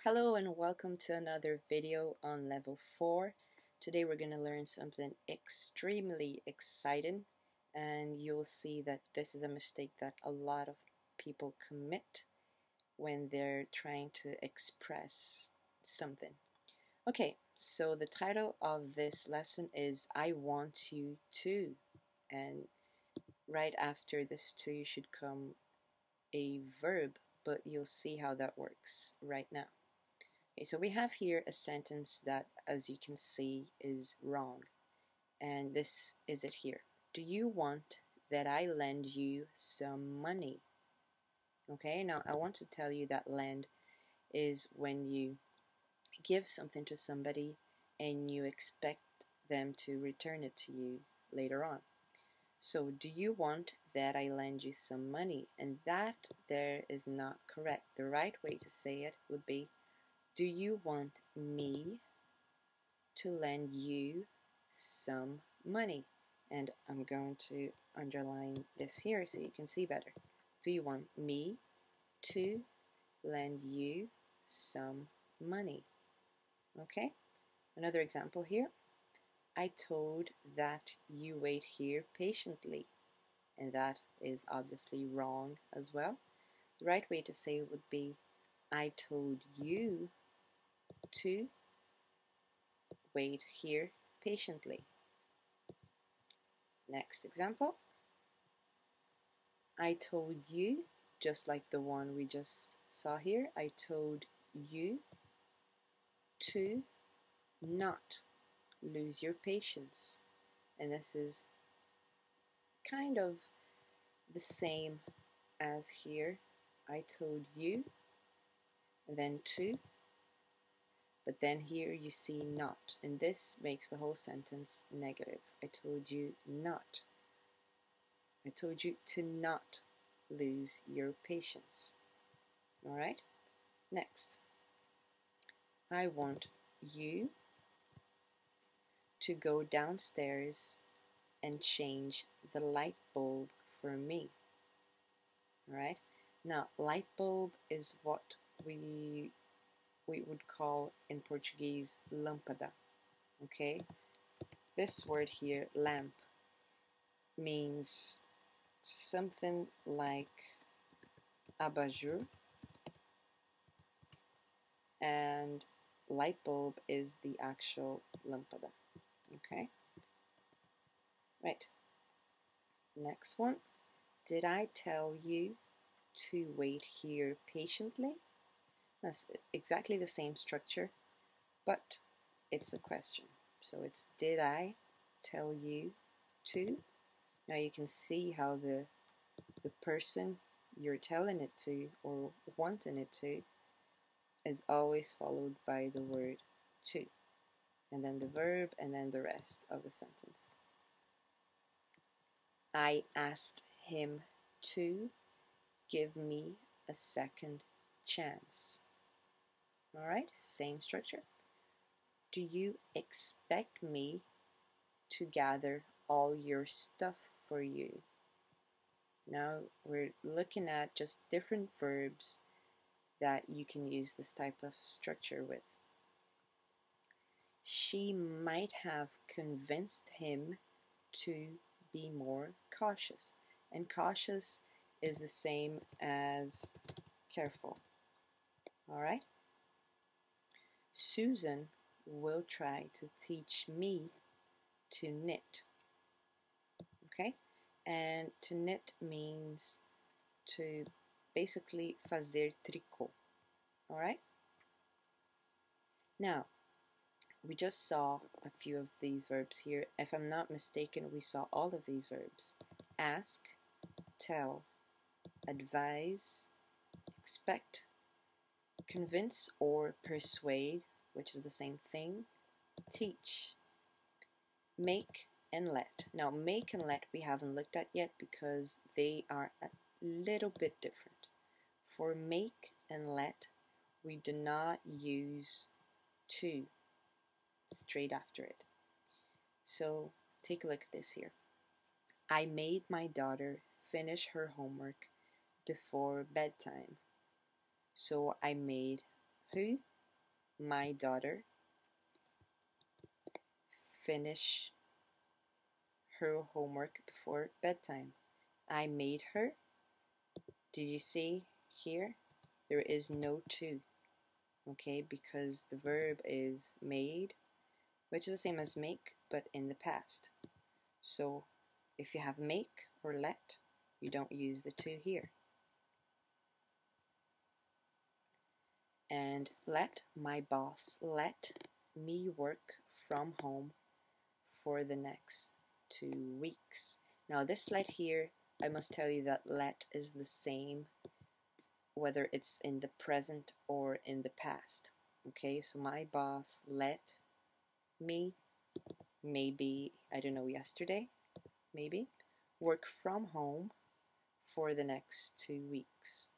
Hello and welcome to another video on level 4. Today we're going to learn something extremely exciting, and you'll see that this is a mistake that a lot of people commit when they're trying to express something. Okay, so the title of this lesson is I want you to, and right after this to should come a verb, but you'll see how that works right now. Okay, so we have here a sentence that, as you can see, is wrong. And this is it here. Do you want that I lend you some money? Okay, now I want to tell you that lend is when you give something to somebody and you expect them to return it to you later on. So, do you want that I lend you some money? And that there is not correct. The right way to say it would be, do you want me to lend you some money? And I'm going to underline this here so you can see better. Do you want me to lend you some money? Okay, another example here. I told that you wait here patiently. And that is obviously wrong as well. The right way to say it would be, I told you to wait here patiently. Next example. I told you, just like the one we just saw here, I told you to not lose your patience. And this is kind of the same as here. I told you, and then to. But then here you see not, and this makes the whole sentence negative. I told you not. I told you to not lose your patience. All right? Next. I want you to go downstairs and change the light bulb for me. All right? Now, light bulb is what we would call in Portuguese lâmpada, okay? This word here, lamp, means something like abajur, and light bulb is the actual lâmpada, okay? Right. Next one. Did I tell you to wait here patiently? That's exactly the same structure, but it's a question. So it's did I tell you to? Now you can see how the person you're telling it to or wanting it to is always followed by the word to, and then the verb, and then the rest of the sentence. I asked him to give me a second chance. All right, same structure. Do you expect me to gather all your stuff for you? Now we're looking at just different verbs that you can use this type of structure with. She might have convinced him to be more cautious. And cautious is the same as careful. All right? Susan will try to teach me to knit. Okay? And to knit means to basically fazer tricô. All right? Now, we just saw a few of these verbs here. If I'm not mistaken, we saw all of these verbs. Ask, tell, advise, expect, convince or persuade, which is the same thing, teach, make, and let. Now, make and let we haven't looked at yet because they are a little bit different. For make and let, we do not use to straight after it. So take a look at this here. I made my daughter finish her homework before bedtime. So I made who my daughter finish her homework before bedtime. I made her. Do you see here? There is no to, okay, because the verb is made, which is the same as make, but in the past. So if you have make or let, you don't use the to here. And my boss let me work from home for the next 2 weeks. Now this let here, I must tell you that let is the same whether it's in the present or in the past. Okay, so my boss let me, maybe, I don't know, yesterday, maybe, work from home for the next 2 weeks.